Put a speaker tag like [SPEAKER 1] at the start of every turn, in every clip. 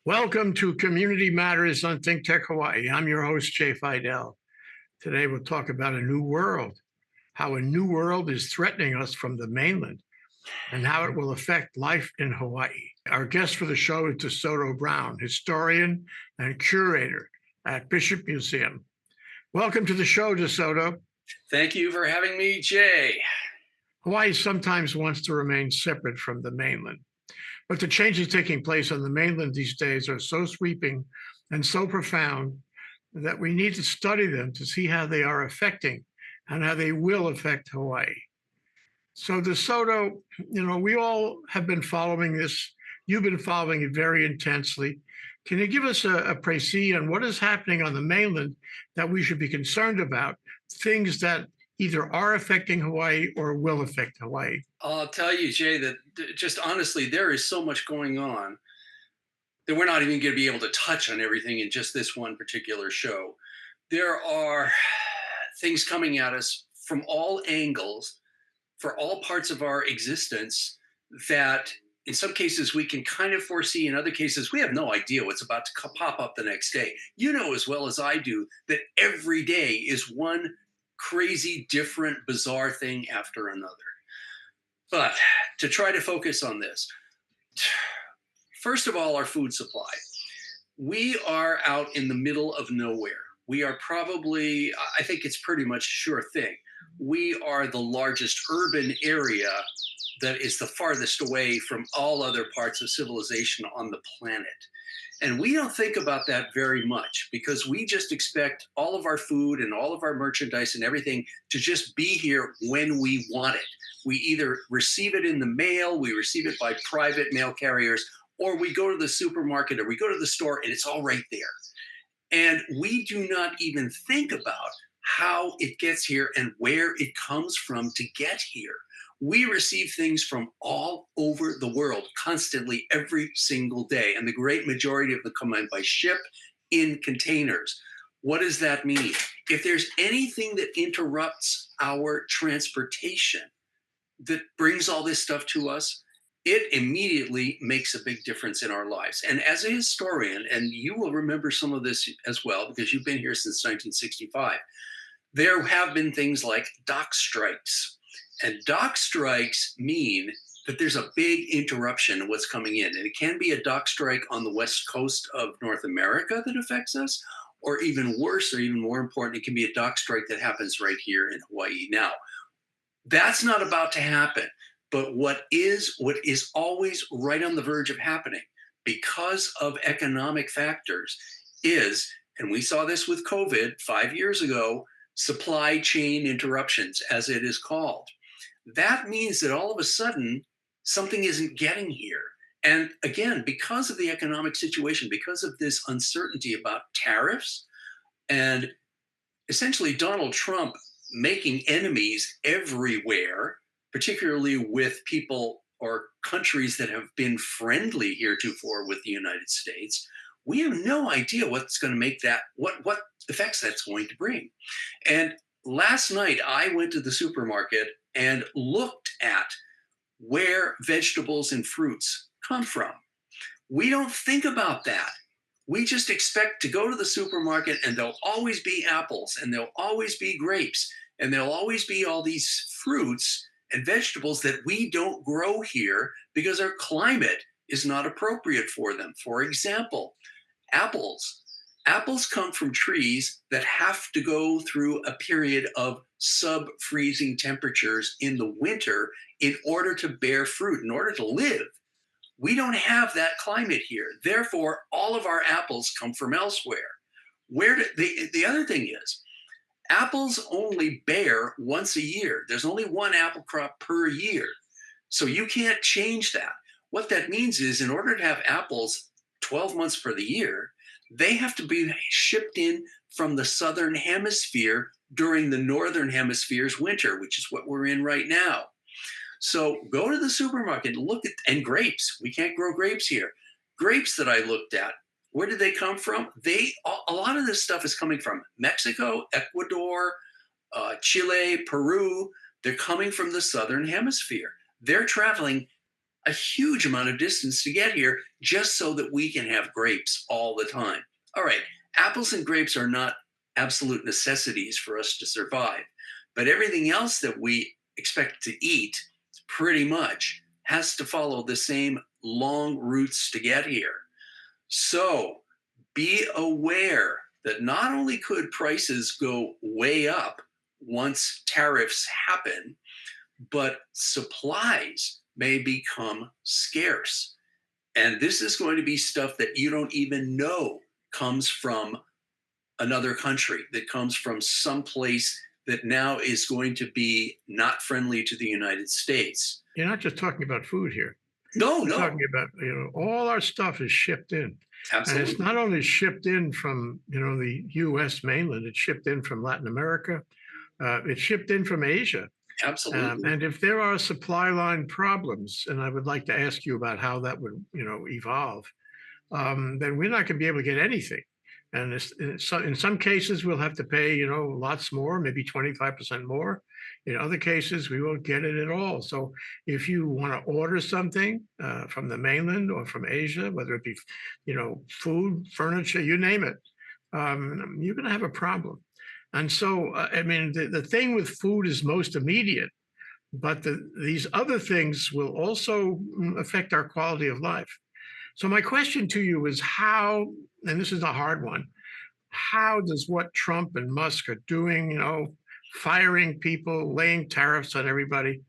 [SPEAKER 1] Welcome to Community Matters on ThinkTech Hawaii. I'm your host, Jay Fidell. Today we'll talk about a new world, how a new world is threatening us from the mainland, and how it will affect life in Hawaii. Our guest for the show is DeSoto Brown, historian and curator at Bishop Museum. Welcome to the show, DeSoto.
[SPEAKER 2] Thank you for having me, Jay.
[SPEAKER 1] Hawaii sometimes wants to remain separate from the mainland. But the changes taking place on the mainland these days are so sweeping and so profound that we need to study them to see how they are affecting and how they will affect Hawaii. So DeSoto, we all have been following this. You've been following it very intensely. Can you give us a précis on what is happening on the mainland that we should be concerned about, things that either are affecting Hawaii or will affect Hawaii?
[SPEAKER 2] I'll tell you, Jay, that just honestly, there is so much going on that we're not even going to be able to touch on everything in just this one particular show. There are things coming at us from all angles, for all parts of our existence, that in some cases we can kind of foresee. In other cases, we have no idea what's about to pop up the next day. You know as well as I do that every day is one crazy, different, bizarre thing after another. But to try to focus on this, first of all, our food supply. We are out in the middle of nowhere. We are probably, I think it's pretty much a sure thing. We are the largest urban area that is the farthest away from all other parts of civilization on the planet. And we don't think about that very much because we just expect all of our food and all of our merchandise and everything to just be here when we want it. We either receive it in the mail, we receive it by private mail carriers, or we go to the supermarket or we go to the store and it's all right there. And we do not even think about how it gets here and where it comes from to get here. We receive things from all over the world constantly every single day. And the great majority of them come in by ship in containers. What does that mean? If there's anything that interrupts our transportation that brings all this stuff to us, it immediately makes a big difference in our lives. And as a historian, and you will remember some of this as well, because you've been here since 1965, there have been things like dock strikes. And dock strikes mean that there's a big interruption in what's coming in. And it can be a dock strike on the west coast of North America that affects us, or even worse, or even more important, it can be a dock strike that happens right here in Hawaii. Now, that's not about to happen. But what is always right on the verge of happening because of economic factors is, and we saw this with COVID 5 years ago, supply chain interruptions, as it is called. That means that all of a sudden something isn't getting here. And again, because of the economic situation, because of this uncertainty about tariffs and essentially Donald Trump making enemies everywhere, particularly with people or countries that have been friendly heretofore with the United States, we have no idea what's going to make that, what effects that's going to bring. And last night I went to the supermarket and looked at where vegetables and fruits come from. We don't think about that. We just expect to go to the supermarket and there'll always be apples and there'll always be grapes and there'll always be all these fruits and vegetables that we don't grow here because our climate is not appropriate for them. For example, apples. Apples come from trees that have to go through a period of sub-freezing temperatures in the winter in order to bear fruit, in order to live. We don't have that climate here. Therefore, all of our apples come from elsewhere. The other thing is, apples only bear once a year. There's only one apple crop per year. So you can't change that. What that means is in order to have apples 12 months for the year, they have to be shipped in from the southern hemisphere during the northern hemisphere's winter, which is what we're in right now. So go to the supermarket and look at, and grapes. We can't grow grapes here. Grapes that I looked at, where did they come from? A lot of this stuff is coming from Mexico, Ecuador, Chile, Peru. They're coming from the southern hemisphere. They're traveling a huge amount of distance to get here just so that we can have grapes all the time. All right, apples and grapes are not absolute necessities for us to survive, but everything else that we expect to eat pretty much has to follow the same long routes to get here. So be aware that not only could prices go way up once tariffs happen, but supplies may become scarce. And this is going to be stuff that you don't even know comes from another country, that comes from someplace that now is going to be not friendly to the United States.
[SPEAKER 1] You're not just talking about food here.
[SPEAKER 2] No,
[SPEAKER 1] We're talking
[SPEAKER 2] no,
[SPEAKER 1] about, all our stuff is shipped in. And it's
[SPEAKER 2] absolutely.
[SPEAKER 1] not only shipped in from, the US mainland, it's shipped in from Latin America, it's shipped in from Asia.
[SPEAKER 2] Absolutely.
[SPEAKER 1] And if there are supply line problems, and I would like to ask you about how that would, evolve, then we're not going to be able to get anything. And in some cases, we'll have to pay, lots more, maybe 25% more. In other cases, we won't get it at all. So if you want to order something from the mainland or from Asia, whether it be, food, furniture, you name it, you're going to have a problem. And so, I mean, the thing with food is most immediate, but these other things will also affect our quality of life. So my question to you is how, and this is a hard one, how does what Trump and Musk are doing, firing people, laying tariffs on everybody,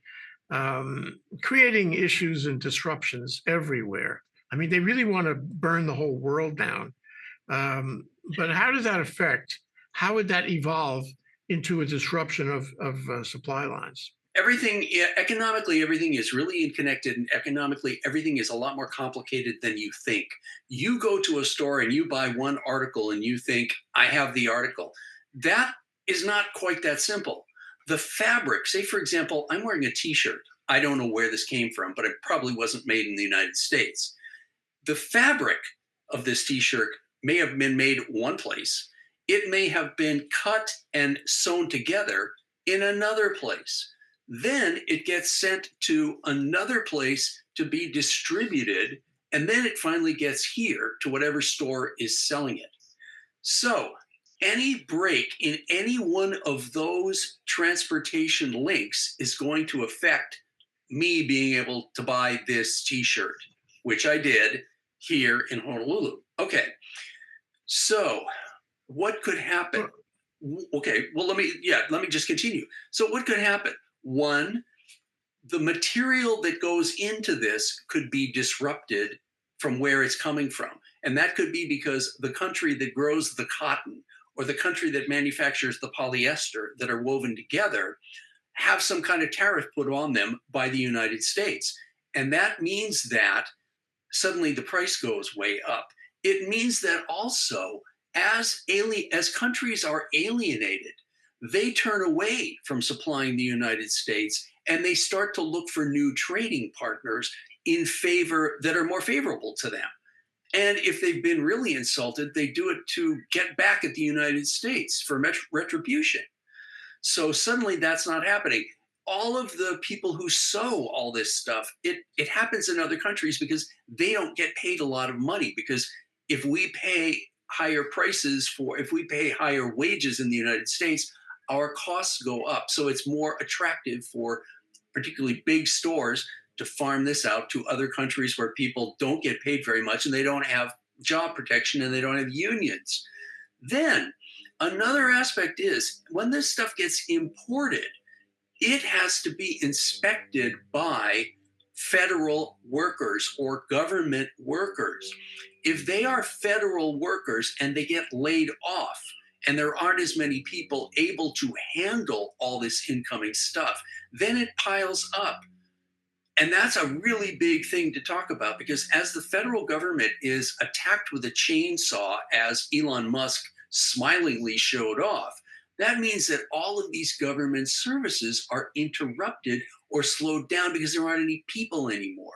[SPEAKER 1] creating issues and disruptions everywhere? I mean, they really want to burn the whole world down. But how does that affect? How would that evolve into a disruption of supply lines?
[SPEAKER 2] Everything, yeah, economically, everything is really connected, and economically, everything is a lot more complicated than you think. You go to a store and you buy one article and you think, I have the article. That is not quite that simple. The fabric, say, for example, I'm wearing a t shirt. I don't know where this came from, but it probably wasn't made in the United States. The fabric of this t-shirt may have been made one place. It may have been cut and sewn together in another place. Then it gets sent to another place to be distributed, and then it finally gets here to whatever store is selling it. So any break in any one of those transportation links is going to affect me being able to buy this t-shirt, which I did here in Honolulu. Okay, so what could happen?
[SPEAKER 1] Well,
[SPEAKER 2] Okay, well let me just continue. So what could happen? One, the material that goes into this could be disrupted from where it's coming from. And that could be because the country that grows the cotton or the country that manufactures the polyester that are woven together have some kind of tariff put on them by the United States. And that means that suddenly the price goes way up. It means that also as countries are alienated, they turn away from supplying the United States and they start to look for new trading partners in favor that are more favorable to them. And if they've been really insulted, they do it to get back at the United States for retribution. So suddenly that's not happening. All of the people who sew all this stuff, it happens in other countries because they don't get paid a lot of money. Because if we pay if we pay higher wages in the United States, our costs go up. So it's more attractive for particularly big stores to farm this out to other countries where people don't get paid very much and they don't have job protection and they don't have unions. Then another aspect is when this stuff gets imported, it has to be inspected by federal workers or government workers. If they are federal workers and they get laid off, and there aren't as many people able to handle all this incoming stuff, then it piles up. And that's a really big thing to talk about because as the federal government is attacked with a chainsaw, as Elon Musk smilingly showed off, that means that all of these government services are interrupted or slowed down because there aren't any people anymore.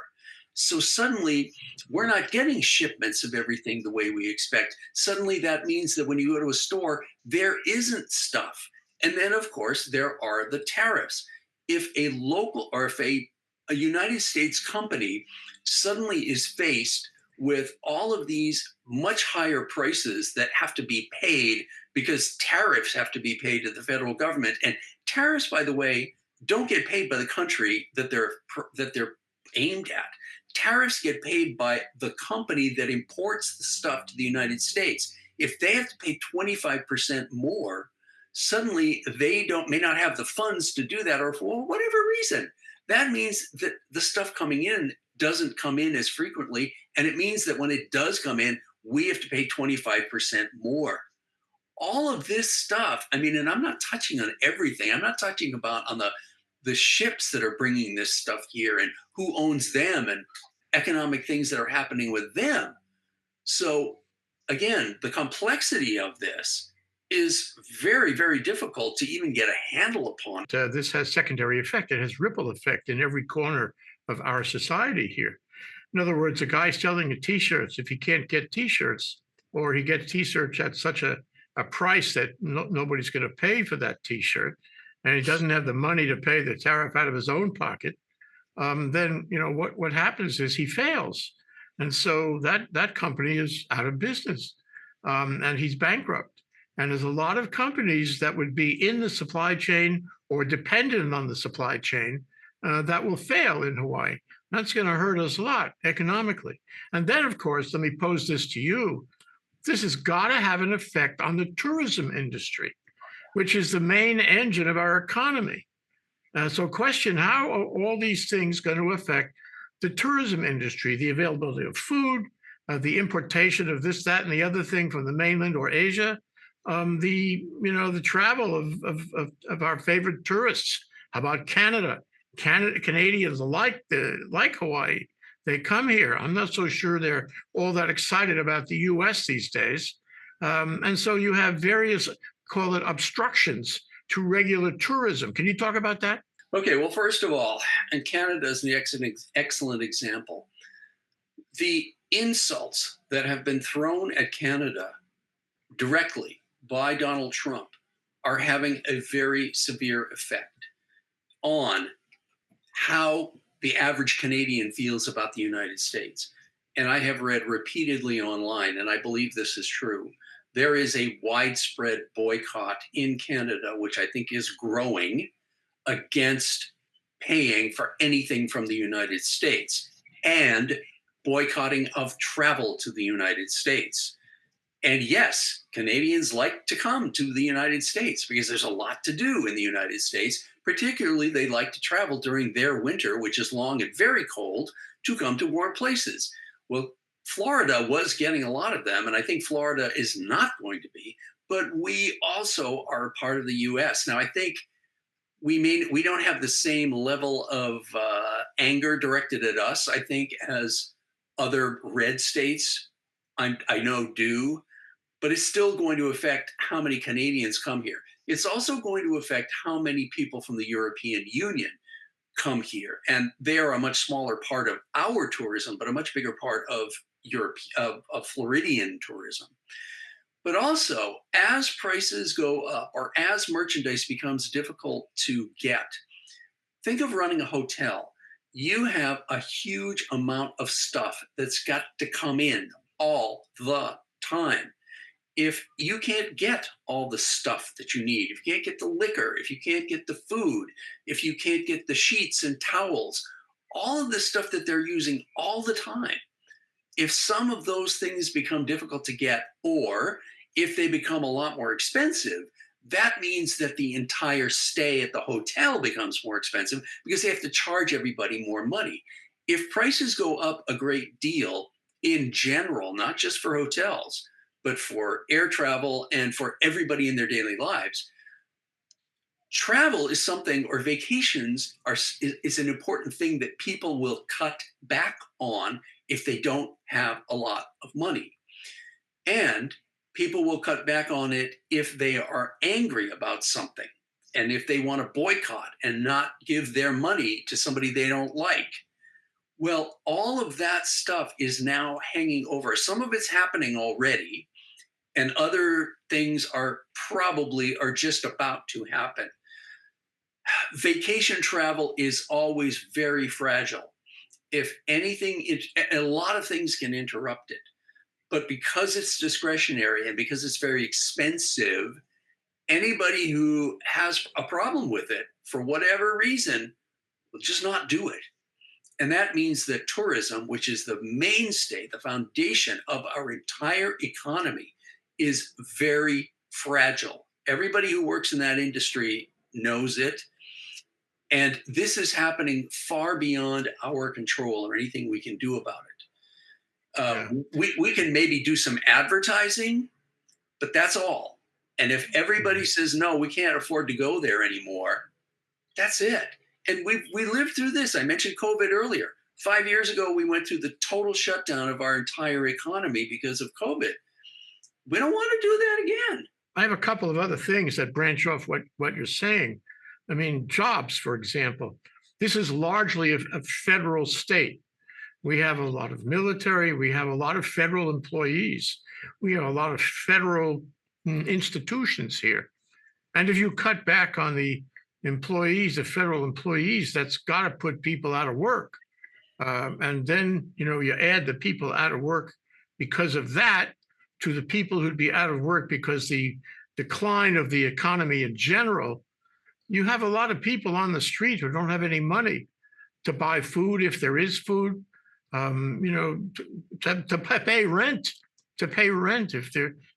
[SPEAKER 2] So suddenly, we're not getting shipments of everything the way we expect. Suddenly, that means that when you go to a store, there isn't stuff. And then, of course, there are the tariffs. If a local or if a United States company suddenly is faced with all of these much higher prices that have to be paid because tariffs have to be paid to the federal government. And tariffs, by the way, don't get paid by the country that they're aimed at. Tariffs get paid by the company that imports the stuff to the United States. If they have to pay 25% more, suddenly they don't may not have the funds to do that, or for whatever reason. That means that the stuff coming in doesn't come in as frequently. And it means that when it does come in, we have to pay 25% more. All of this stuff, I mean, and I'm not touching on everything. I'm not touching about on the ships that are bringing this stuff here and who owns them and economic things that are happening with them. So again, the complexity of this is very, very difficult to even get a handle upon.
[SPEAKER 1] This has secondary effect. It has ripple effect in every corner of our society here. In other words, a guy selling T-shirts, if he can't get T-shirts, or he gets T-shirts at such a price that nobody's going to pay for that T-shirt, and he doesn't have the money to pay the tariff out of his own pocket, then what happens is he fails, and so that company is out of business, and he's bankrupt. And there's a lot of companies that would be in the supply chain or dependent on the supply chain that will fail in Hawaii. That's going to hurt us a lot economically. And then, of course, let me pose this to you. This has got to have an effect on the tourism industry, which is the main engine of our economy. So question, how are all these things going to affect the tourism industry, the availability of food, the importation of this, that, and the other thing from the mainland or Asia, the travel of our favorite tourists. How about Canada? Canadians like Hawaii. They come here. I'm not so sure they're all that excited about the U.S. these days. And so you have various, call it obstructions to regular tourism. Can you talk about that?
[SPEAKER 2] Okay, well, first of all, and Canada is an excellent example. The insults that have been thrown at Canada directly by Donald Trump are having a very severe effect on how the average Canadian feels about the United States. And I have read repeatedly online, and I believe this is true, there is a widespread boycott in Canada, which I think is growing, against paying for anything from the United States and boycotting of travel to the United States. And yes, Canadians like to come to the United States because there's a lot to do in the United States. Particularly, they like to travel during their winter, which is long and very cold, to come to warm places. Well, Florida was getting a lot of them, and I think Florida is not going to be, but we also are part of the US. Now, I think we don't have the same level of anger directed at us, I think, as other red states I know do, but it's still going to affect how many Canadians come here. It's also going to affect how many people from the European Union come here. And they are a much smaller part of our tourism, but a much bigger part of Europe, of Floridian tourism. But also, as prices go up or as merchandise becomes difficult to get, think of running a hotel. You have a huge amount of stuff that's got to come in all the time. If you can't get all the stuff that you need, if you can't get the liquor, if you can't get the food, if you can't get the sheets and towels, all of the stuff that they're using all the time, if some of those things become difficult to get, or if they become a lot more expensive, that means that the entire stay at the hotel becomes more expensive because they have to charge everybody more money. If prices go up a great deal in general, not just for hotels, but for air travel and for everybody in their daily lives, travel is something, or vacations is an important thing that people will cut back on if they don't have a lot of money. And people will cut back on it if they are angry about something and if they want to boycott and not give their money to somebody they don't like. Well, all of that stuff is now hanging over. Some of it's happening already, and other things are just about to happen. Vacation travel is always very fragile. If anything, a lot of things can interrupt it. But because it's discretionary and because it's very expensive, anybody who has a problem with it for whatever reason will just not do it. And that means that tourism, which is the mainstay, the foundation of our entire economy, is very fragile. Everybody who works in that industry knows it. And this is happening far beyond our control or anything we can do about it.
[SPEAKER 1] Yeah.
[SPEAKER 2] We can maybe do some advertising, but that's all. And if everybody
[SPEAKER 1] Mhm.
[SPEAKER 2] says, no, we can't afford to go there anymore, that's it. And we lived through this. I mentioned COVID earlier. 5 years ago, we went through the total shutdown of our entire economy because of COVID. We don't want to do that again.
[SPEAKER 1] I have a couple of other things that branch off what you're saying. I mean, jobs, for example. This is largely a federal state. We have a lot of military. We have a lot of federal employees. We have a lot of federal institutions here. And if you cut back on the employees, the federal employees, that's got to put people out of work. And then, you add the people out of work because of that to the people who'd be out of work because the decline of the economy in general. You have a lot of people on the street who don't have any money to buy food if there is food, to pay rent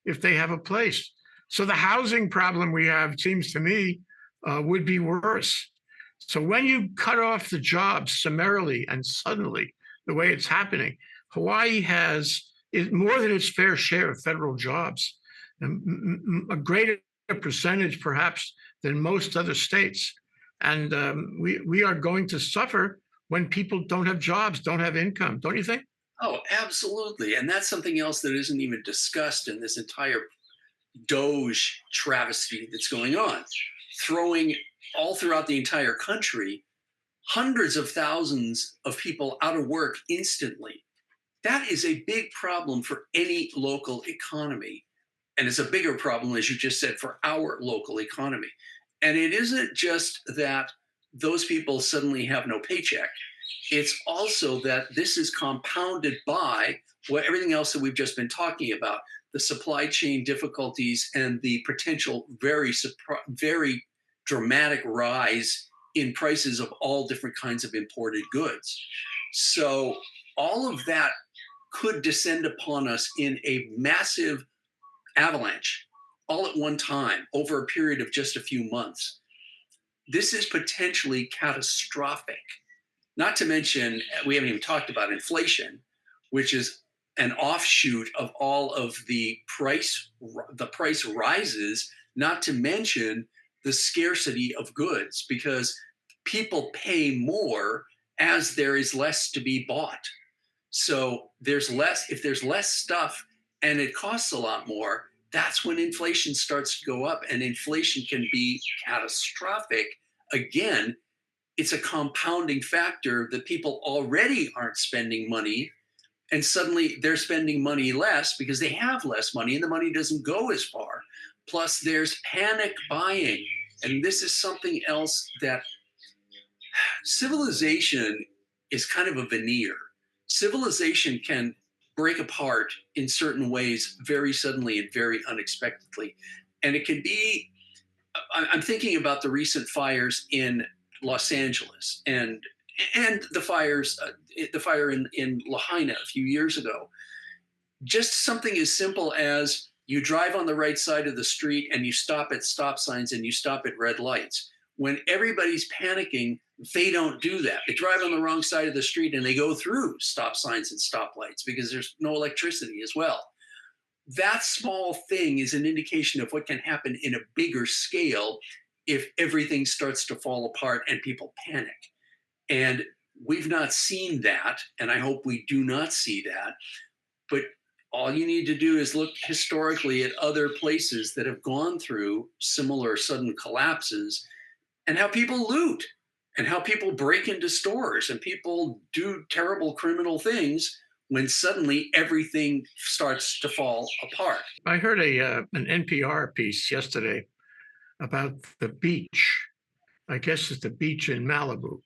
[SPEAKER 1] if they have a place. So the housing problem we have seems to me would be worse. So when you cut off the jobs summarily and suddenly, the way it's happening, Hawaii has more than its fair share of federal jobs, a greater percentage perhaps than most other states. And we are going to suffer when people don't have jobs, don't have income, don't you think?
[SPEAKER 2] Oh, absolutely. And that's something else that isn't even discussed in this entire Doge travesty that's going on. Throwing all throughout the entire country hundreds of thousands of people out of work instantly. That is a big problem for any local economy. And it's a bigger problem, as you just said, for our local economy. And it isn't just that those people suddenly have no paycheck. It's also that this is compounded by everything else that we've just been talking about, the supply chain difficulties and the potential very dramatic rise in prices of all different kinds of imported goods. So all of that could descend upon us in a massive avalanche all at one time over a period of just a few months. This is potentially catastrophic. Not to mention, we haven't even talked about inflation, which is an offshoot of all of the price rises, not to mention the scarcity of goods, because people pay more as there is less to be bought. So if there's less stuff and it costs a lot more, that's when inflation starts to go up, and inflation can be catastrophic. Again, it's a compounding factor that people already aren't spending money, and suddenly they're spending money less because they have less money and the money doesn't go as far. Plus, there's panic buying. And this is something else that civilization is kind of a veneer. Civilization can break apart in certain ways very suddenly and very unexpectedly. And it can be, I'm thinking about the recent fires in Los Angeles and the fire in Lahaina a few years ago. Just something as simple as you drive on the right side of the street and you stop at stop signs and you stop at red lights. When everybody's panicking, they don't do that. They drive on the wrong side of the street and they go through stop signs and stoplights because there's no electricity as well. That small thing is an indication of what can happen in a bigger scale if everything starts to fall apart and people panic. And we've not seen that, and I hope we do not see that. But all you need to do is look historically at other places that have gone through similar sudden collapses and how people loot and how people break into stores and people do terrible criminal things when suddenly everything starts to fall apart.
[SPEAKER 1] I heard an NPR piece yesterday about the beach I guess it's the beach in Malibu.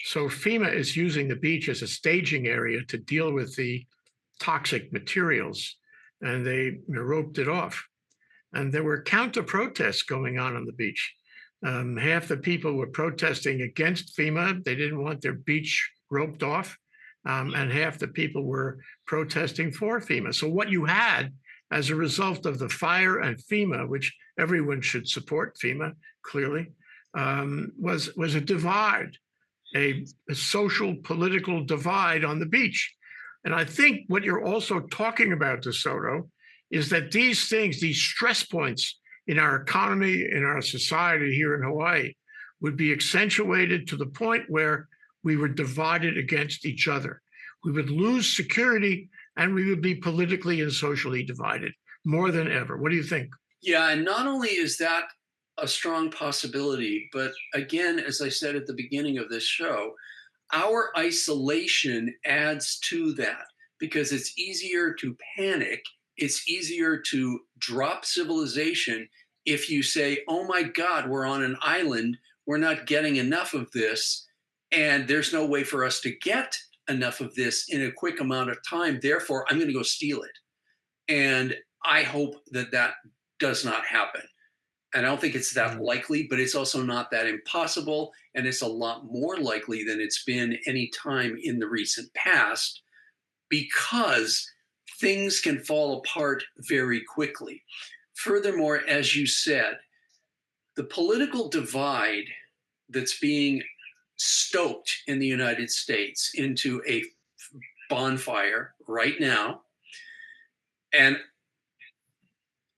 [SPEAKER 1] So FEMA is using the beach as a staging area to deal with the toxic materials, and they roped it off. And there were counter protests going on the beach. Half the people were protesting against FEMA. They didn't want their beach roped off. And half the people were protesting for FEMA. So what you had as a result of the fire and FEMA, which everyone should support FEMA, clearly, was a divide, a social political divide on the beach. And I think what you're also talking about, DeSoto, is that these things, these stress points in our economy, in our society here in Hawaii, would be accentuated to the point where we were divided against each other. We would lose security and we would be politically and socially divided more than ever. What do you think?
[SPEAKER 2] Yeah, and not only is that a strong possibility, but again, as I said at the beginning of this show, our isolation adds to that because it's easier to panic. It's easier to drop civilization if you say, oh my God, we're on an island. We're not getting enough of this. And there's no way for us to get enough of this in a quick amount of time. Therefore, I'm going to go steal it. And I hope that that does not happen. And I don't think it's that likely, but it's also not that impossible. And it's a lot more likely than it's been any time in the recent past because things can fall apart very quickly. Furthermore, as you said, the political divide that's being stoked in the United States into a bonfire right now, and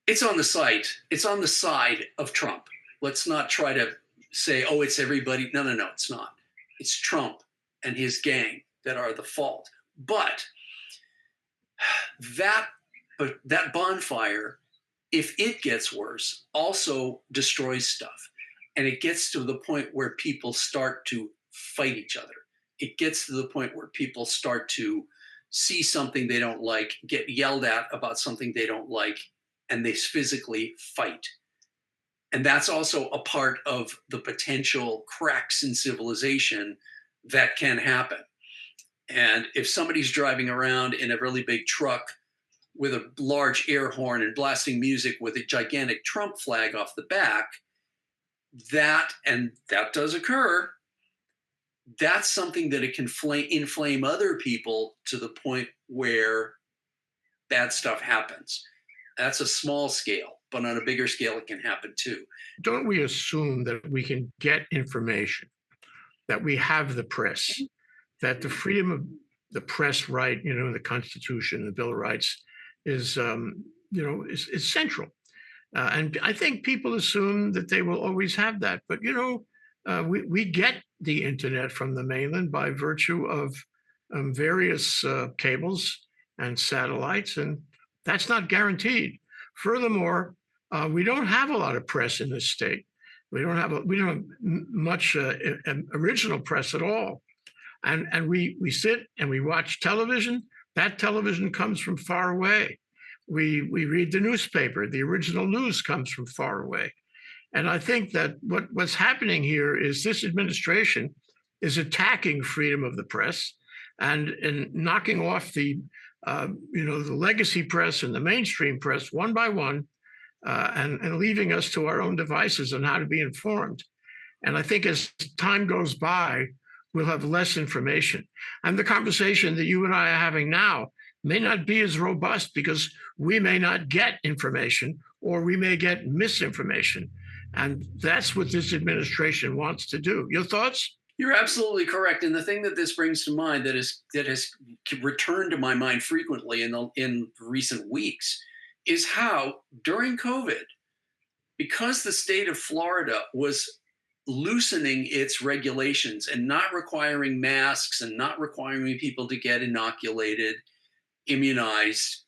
[SPEAKER 2] it's on the side. It's on the side of Trump. Let's not try to say, oh, it's everybody. No, it's not. It's Trump and his gang that are the fault. But that bonfire, if it gets worse, also destroys stuff. And it gets to the point where people start to fight each other. It gets to the point where people start to see something they don't like, get yelled at about something they don't like, and they physically fight. And that's also a part of the potential cracks in civilization that can happen. And if somebody's driving around in a really big truck with a large air horn and blasting music with a gigantic Trump flag off the back, that does occur, that's something that it can inflame other people to the point where bad stuff happens. That's a small scale, but on a bigger scale, it can happen too.
[SPEAKER 1] Don't we assume that we can get information, that we have the press, that the freedom of the press right, the Constitution, the Bill of Rights is central. And I think people assume that they will always have that. But, we get the internet from the mainland by virtue of various cables and satellites, and that's not guaranteed. Furthermore, we don't have a lot of press in this state. We don't have much original press at all. And we sit and we watch television. That television comes from far away. We read the newspaper. The original news comes from far away. And I think that what's happening here is this administration is attacking freedom of the press and knocking off the legacy press and the mainstream press one by one, and leaving us to our own devices on how to be informed. And I think as time goes by, we'll have less information. And the conversation that you and I are having now may not be as robust because we may not get information or we may get misinformation. And that's what this administration wants to do. Your thoughts?
[SPEAKER 2] You're absolutely correct. And the thing that this brings to mind that has returned to my mind frequently in recent weeks is how during COVID, because the state of Florida was loosening its regulations and not requiring masks and not requiring people to get inoculated, immunized,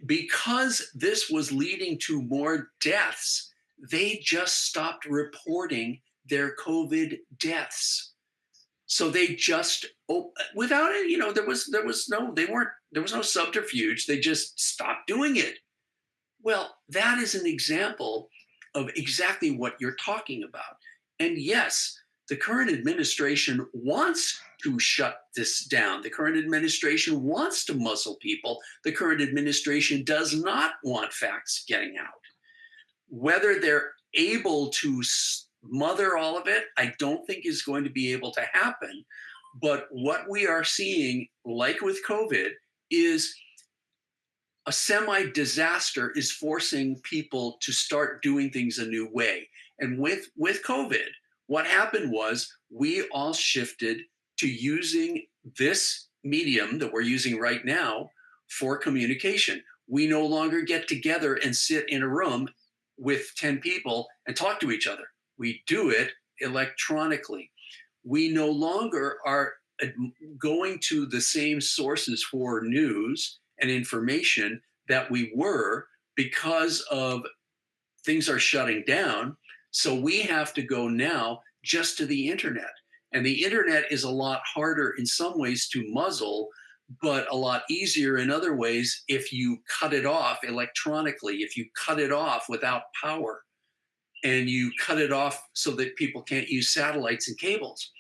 [SPEAKER 2] because this was leading to more deaths, they just stopped reporting their COVID deaths. So they just without it, there was no subterfuge. They just stopped doing it. Well, that is an example of exactly what you're talking about. And yes, the current administration wants to shut this down. The current administration wants to muzzle people. The current administration does not want facts getting out. Whether they're able to smother all of it, I don't think is going to be able to happen. But what we are seeing, like with COVID, is a semi disaster is forcing people to start doing things a new way. And with COVID, what happened was we all shifted to using this medium that we're using right now for communication. We no longer get together and sit in a room with 10 people and talk to each other. We do it electronically. We no longer are going to the same sources for news and information that we were, because of things are shutting down. So we have to go now just to the internet. And the internet is a lot harder in some ways to muzzle, but a lot easier in other ways if you cut it off electronically, if you cut it off without power, and you cut it off so that people can't use satellites and cables.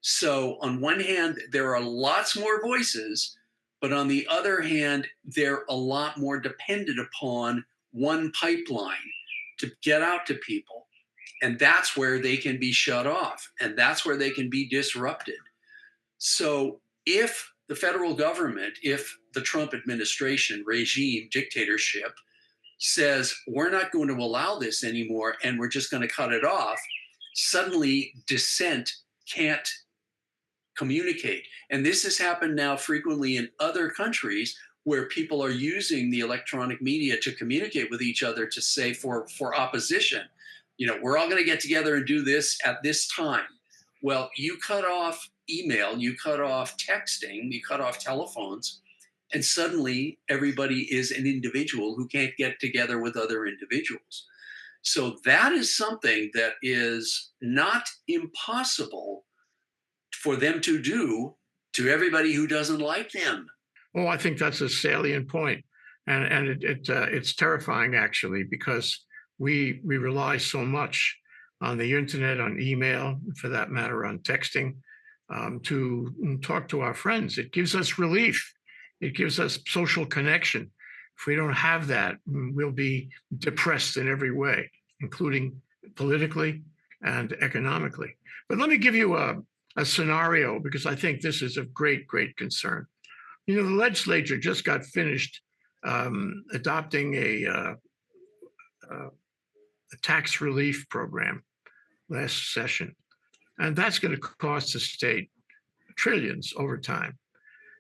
[SPEAKER 2] So, on one hand, there are lots more voices, but on the other hand, they're a lot more dependent upon one pipeline to get out to people. And that's where they can be shut off, and that's where they can be disrupted. So, if the federal government, if the Trump administration, regime, dictatorship says, we're not going to allow this anymore and we're just going to cut it off, suddenly dissent can't communicate. And this has happened now frequently in other countries where people are using the electronic media to communicate with each other, to say for opposition, we're all going to get together and do this at this time. Well, you cut off email, you cut off texting, you cut off telephones, and suddenly everybody is an individual who can't get together with other individuals. So that is something that is not impossible for them to do to everybody who doesn't like them.
[SPEAKER 1] Oh, I think that's a salient point, and it's terrifying actually, because we rely so much on the internet, on email, for that matter, on texting, to talk to our friends. It gives us relief. It gives us social connection. If we don't have that, we'll be depressed in every way, including politically and economically. But let me give you a scenario, because I think this is of great, great concern. The legislature just got finished adopting a tax relief program last session, and that's going to cost the state trillions over time.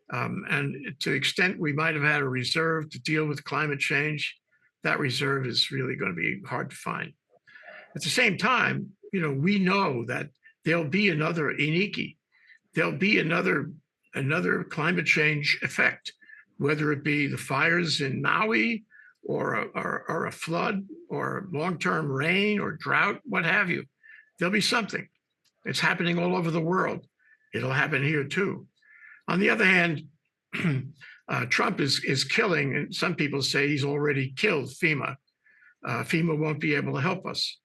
[SPEAKER 1] And to the extent we might have had a reserve to deal with climate change, that reserve is really going to be hard to find. At the same time, we know that there'll be another Iniki. There'll be another climate change effect, whether it be the fires in Maui or a flood or long-term rain or drought, what have you. There'll be something. It's happening all over the world. It'll happen here too. On the other hand, Trump is killing, and some people say he's already killed FEMA. FEMA won't be able to help us.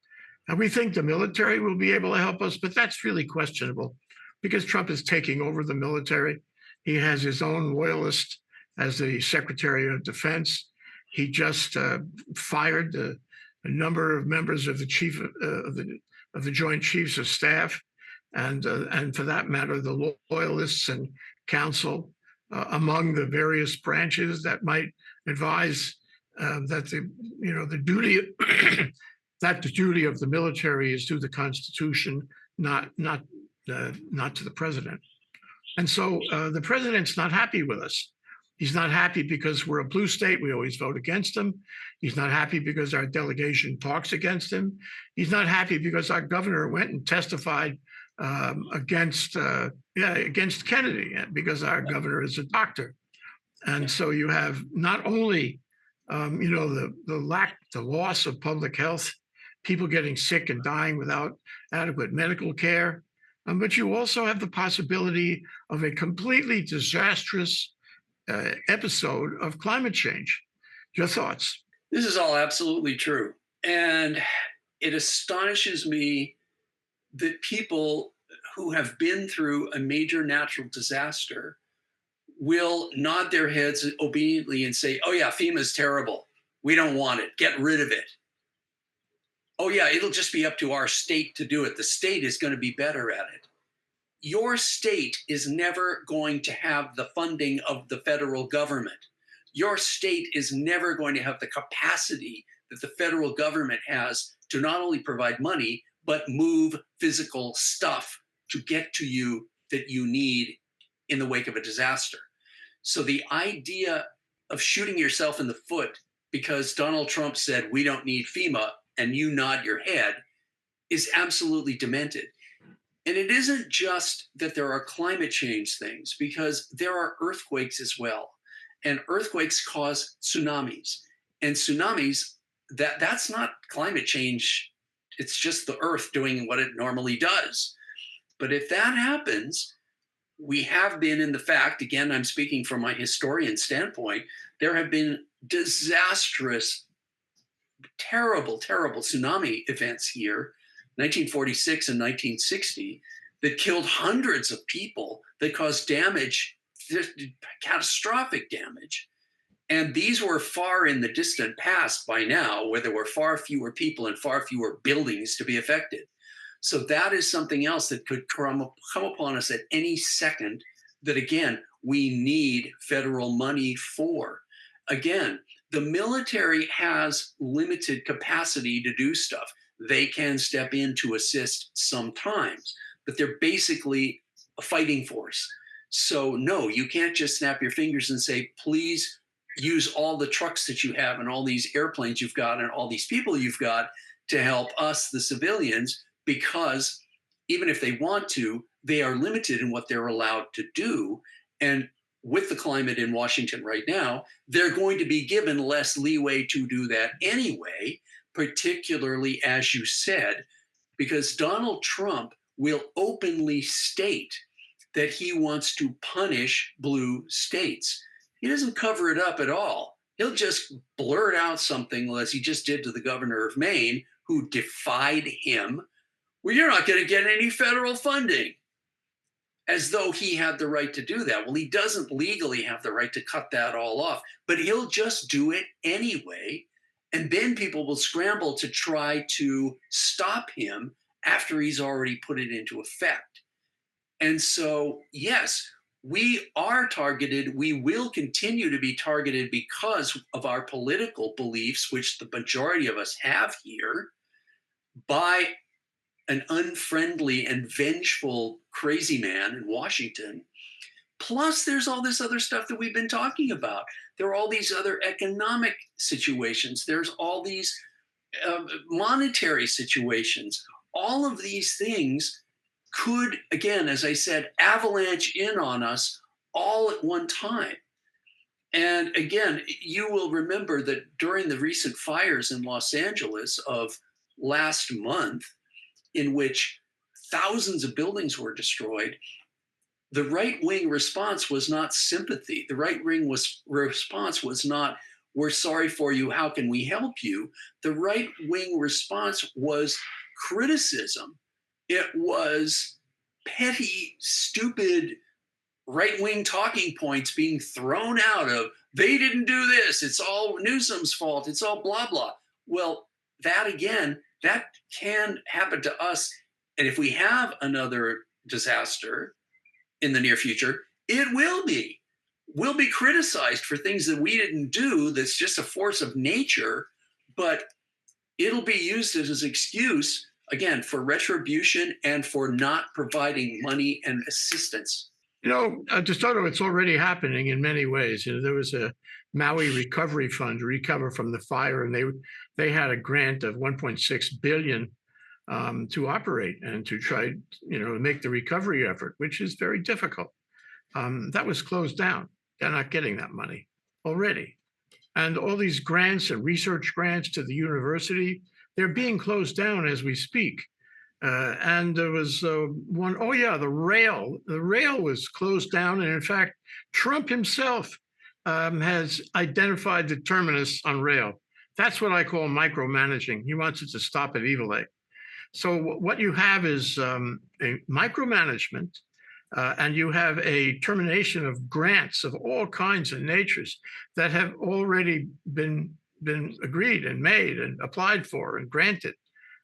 [SPEAKER 1] And we think the military will be able to help us, but that's really questionable, because Trump is taking over the military. He has his own loyalist as the Secretary of Defense. He just fired a number of members of the Joint Chiefs of Staff, and for that matter, the loyalists and counsel among the various branches that might advise that the duty that the duty of the military is to the Constitution, not to the president. And so the president's not happy with us. He's not happy because we're a blue state. We always vote against him. He's not happy because our delegation talks against him. He's not happy because our governor went and testified against Kennedy, because our governor is a doctor. And so you have not only the loss of public health, people getting sick and dying without adequate medical care, but you also have the possibility of a completely disastrous episode of climate change. Your thoughts?
[SPEAKER 2] This is all absolutely true. And it astonishes me that people who have been through a major natural disaster will nod their heads obediently and say, oh, yeah, FEMA's terrible. We don't want it. Get rid of it. Oh, yeah, it'll just be up to our state to do it. The state is going to be better at it. Your state is never going to have the funding of the federal government. Your state is never going to have the capacity that the federal government has to not only provide money, but move physical stuff to get to you that you need in the wake of a disaster. So the idea of shooting yourself in the foot because Donald Trump said, we don't need FEMA, and you nod your head, is absolutely demented. And it isn't just that there are climate change things, because there are earthquakes as well. And earthquakes cause tsunamis. And tsunamis, that's not climate change. It's just the earth doing what it normally does. But if that happens, we have been in the fact, again, I'm speaking from my historian standpoint, there have been disastrous, terrible, terrible tsunami events here, 1946 and 1960, that killed hundreds of people, that caused damage, catastrophic damage. And these were far in the distant past by now, where there were far fewer people and far fewer buildings to be affected. So that is something else that could come upon us at any second that, again, we need federal money for. Again, the military has limited capacity to do stuff. They can step in to assist sometimes, but they're basically a fighting force. So no, you can't just snap your fingers and say, please use all the trucks that you have and all these airplanes you've got and all these people you've got to help us, the civilians, because even if they want to, they are limited in what they're allowed to do. And with the climate in Washington right now, they're going to be given less leeway to do that anyway, particularly, as you said, because Donald Trump will openly state that he wants to punish blue states. He doesn't cover it up at all. He'll just blurt out something, as he just did to the governor of Maine, who defied him. Well, you're not going to get any federal funding, as though he had the right to do that. Well, he doesn't legally have the right to cut that all off, but he'll just do it anyway. And then people will scramble to try to stop him after he's already put it into effect. And so, yes, we are targeted. We will continue to be targeted because of our political beliefs, which the majority of us have here, by an unfriendly and vengeful crazy man in Washington. Plus, there's all this other stuff that we've been talking about. There are all these other economic situations. There's all these monetary situations. All of these things could, again, as I said, avalanche in on us all at one time. And again, you will remember that during the recent fires in Los Angeles of last month, in which thousands of buildings were destroyed, the right-wing response was not sympathy. The right-wing response was not, we're sorry for you, how can we help you? The right-wing response was criticism. It was petty, stupid right-wing talking points being thrown out of, they didn't do this, it's all Newsom's fault, it's all blah, blah. Well, that again, that can happen to us. And if we have another disaster in the near future, it will be. We'll be criticized for things that we didn't do, that's just a force of nature, but it'll be used as an excuse, again, for retribution and for not providing money and assistance.
[SPEAKER 1] DeSoto, it's already happening in many ways. There was a Maui Recovery Fund to recover from the fire, and they had a grant of 1.6 billion to operate and to try, make the recovery effort, which is very difficult. That was closed down. They're not getting that money already. And all these grants and research grants to the university, they're being closed down as we speak. And there was one, the rail. The rail was closed down. And in fact, Trump himself has identified the terminus on rail. That's what I call micromanaging. He wants it to stop at Evil Lake. So what you have is a micromanagement, and you have a termination of grants of all kinds and natures that have already been agreed and made and applied for and granted,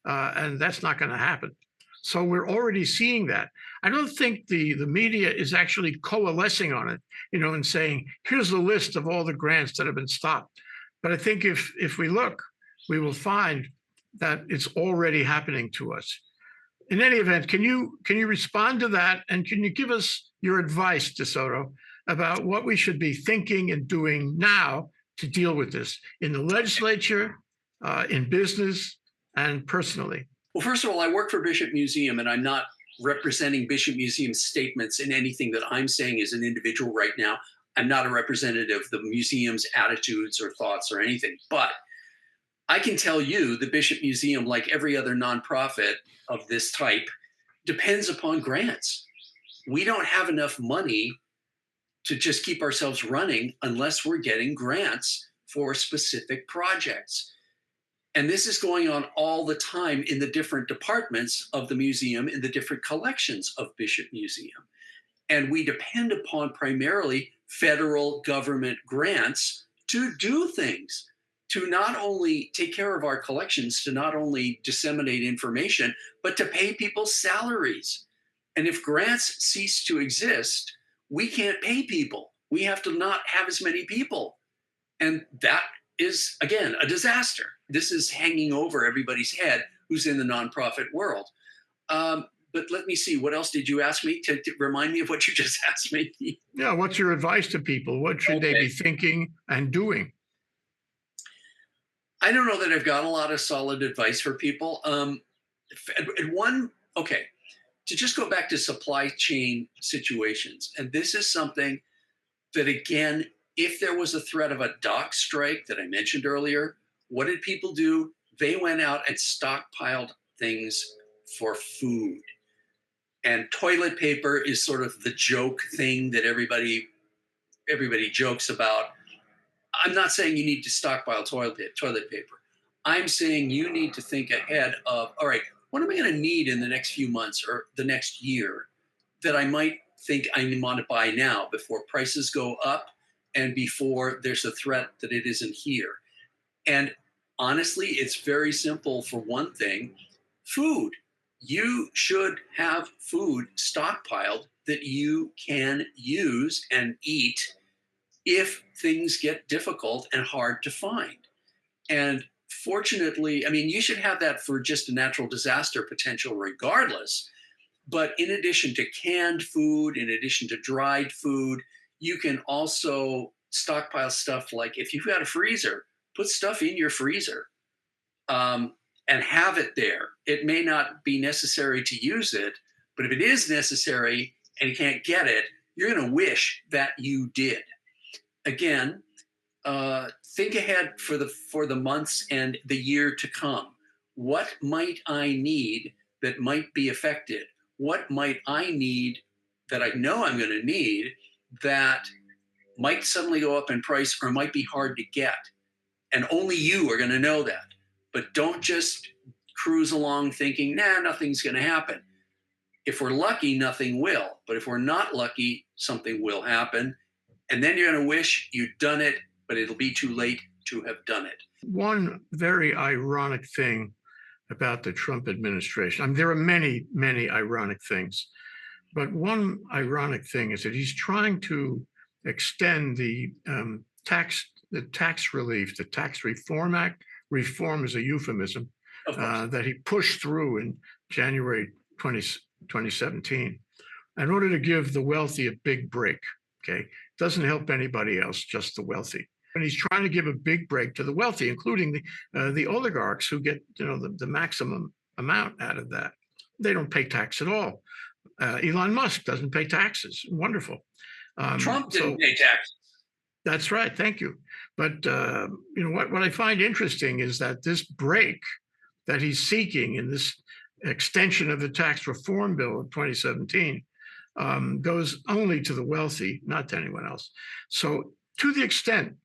[SPEAKER 1] and that's not going to happen. So we're already seeing that. I don't think the media is actually coalescing on it, and saying, here's the list of all the grants that have been stopped. But I think if we look, we will find that it's already happening to us. In any event, can you respond to that, and can you give us your advice, DeSoto, about what we should be thinking and doing now to deal with this in the legislature, in business, and personally?
[SPEAKER 2] Well, first of all, I work for Bishop Museum, and I'm not representing Bishop Museum's statements in anything that I'm saying as an individual right now. I'm not a representative of the museum's attitudes or thoughts or anything. But I can tell you the Bishop Museum, like every other nonprofit of this type, depends upon grants. We don't have enough money to just keep ourselves running unless we're getting grants for specific projects. And this is going on all the time in the different departments of the museum, in the different collections of Bishop Museum. And we depend upon primarily federal government grants to do things, to not only take care of our collections, to not only disseminate information, but to pay people's salaries. And if grants cease to exist, we can't pay people. We have to not have as many people. And that is, again, a disaster. This is hanging over everybody's head who's in the nonprofit world. But let me see, what else did you ask me to remind me of what you just asked me?
[SPEAKER 1] Yeah, what's your advice to people? What should they be thinking and doing?
[SPEAKER 2] I don't know that I've got a lot of solid advice for people. To just go back to supply chain situations, and this is something that, again, if there was a threat of a dock strike that I mentioned earlier, what did people do? They went out and stockpiled things for food. And toilet paper is sort of the joke thing that everybody jokes about. I'm not saying you need to stockpile toilet paper. I'm saying you need to think ahead of, all right, what am I going to need in the next few months or the next year that I might think I want to buy now before prices go up and before there's a threat that it isn't here. And honestly, it's very simple. For one thing, food. You should have food stockpiled that you can use and eat if things get difficult and hard to find. And fortunately, I mean, you should have that for just a natural disaster potential regardless. But in addition to canned food, in addition to dried food, you can also stockpile stuff like, if you've got a freezer, put stuff in your freezer and have it there. It may not be necessary to use it, but if it is necessary and you can't get it, you're going to wish that you did. Again, think ahead for the months and the year to come. What might I need that might be affected? What might I need that I know I'm going to need that might suddenly go up in price or might be hard to get? And only you are going to know that. But don't just cruise along thinking, nah, nothing's going to happen. If we're lucky, nothing will. But if we're not lucky, something will happen. And then you're going to wish you'd done it, but it'll be too late to have done it.
[SPEAKER 1] One very ironic thing about the Trump administration, I mean, there are many, many ironic things, but one ironic thing is that he's trying to extend the tax relief, the Tax Reform Act. Reform is a euphemism that he pushed through in January 2017 in order to give the wealthy a big break. Okay, doesn't help anybody else, just the wealthy. And he's trying to give a big break to the wealthy, including the oligarchs who get the maximum amount out of that. They don't pay tax at all. Elon Musk doesn't pay taxes. Wonderful.
[SPEAKER 2] Trump didn't pay taxes.
[SPEAKER 1] That's right. Thank you. But what I find interesting is that this break that he's seeking in this extension of the tax reform bill of 2017 goes only to the wealthy, not to anyone else. So to the extent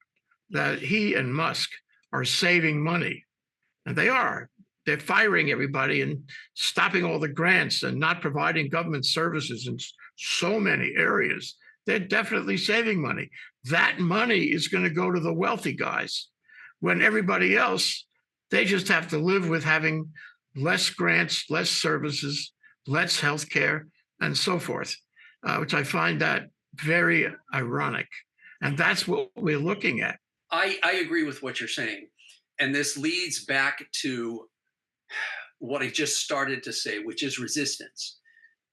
[SPEAKER 1] that he and Musk are saving money, and they are, they're firing everybody and stopping all the grants and not providing government services in so many areas. They're definitely saving money. That money is going to go to the wealthy guys, when everybody else, they just have to live with having less grants, less services, less health care, and so forth, which I find that very ironic. And that's what we're looking at.
[SPEAKER 2] I agree with what you're saying. And this leads back to what I just started to say, which is resistance.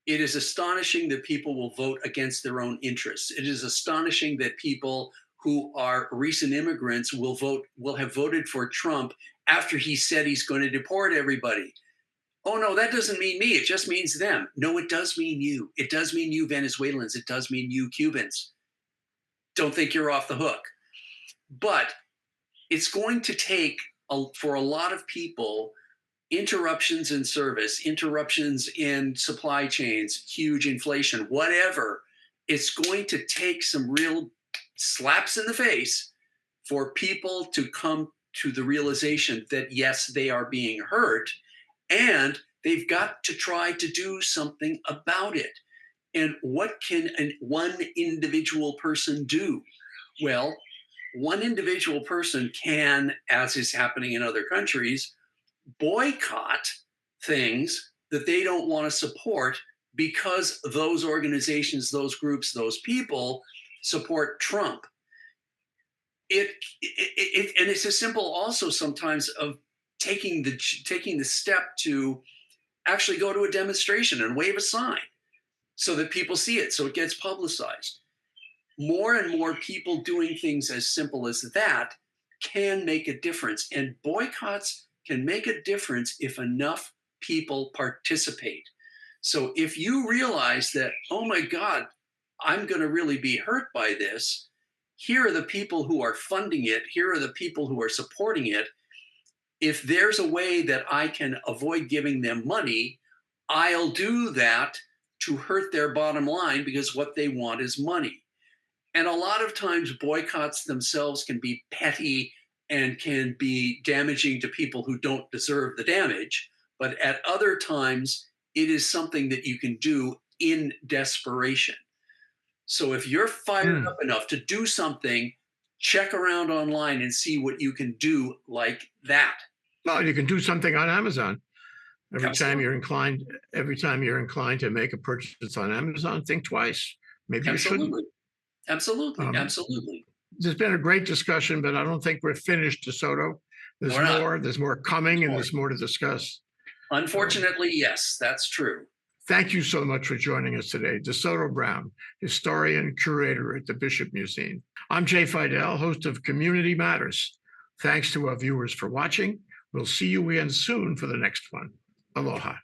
[SPEAKER 2] It is astonishing that people will vote against their own interests. It is astonishing that people who are recent immigrants will have voted for Trump after he said he's going to deport everybody. Oh no, that doesn't mean me. It just means them. No, it does mean you. It does mean you Venezuelans. It does mean you Cubans. Don't think you're off the hook. But it's going to take, for a lot of people, interruptions in service, interruptions in supply chains, huge inflation, whatever. It's going to take some real slaps in the face for people to come to the realization that, yes, they are being hurt, and they've got to try to do something about it. And what can one individual person do? Well, one individual person can, as is happening in other countries, boycott things that they don't want to support because those organizations, those groups, those people support Trump. And it's as simple also sometimes of taking the step to actually go to a demonstration and wave a sign so that people see it, so it gets publicized. More and more people doing things as simple as that can make a difference, and boycotts can make a difference if enough people participate. So if you realize that, oh my God, I'm going to really be hurt by this, here are the people who are funding it, here are the people who are supporting it. If there's a way that I can avoid giving them money, I'll do that to hurt their bottom line, because what they want is money. And a lot of times boycotts themselves can be petty and can be damaging to people who don't deserve the damage. But at other times, it is something that you can do in desperation. So if you're fired up enough to do something, check around online and see what you can do like that.
[SPEAKER 1] Well, you can do something on Amazon. Every time
[SPEAKER 2] Absolutely.
[SPEAKER 1] you're inclined to make a purchase on Amazon, think twice. Maybe you shouldn't.
[SPEAKER 2] Absolutely.
[SPEAKER 1] Um,
[SPEAKER 2] Absolutely.
[SPEAKER 1] there's been a great discussion, but I don't think we're finished, DeSoto. There's
[SPEAKER 2] We're not.
[SPEAKER 1] more. There's more coming, and
[SPEAKER 2] More.
[SPEAKER 1] there's more to discuss.
[SPEAKER 2] Unfortunately, yes, that's true.
[SPEAKER 1] Thank you so much for joining us today, DeSoto Brown, historian, curator at the Bishop Museum. I'm Jay Fidell, host of Community Matters. Thanks to our viewers for watching. We'll see you again soon for the next one. Aloha.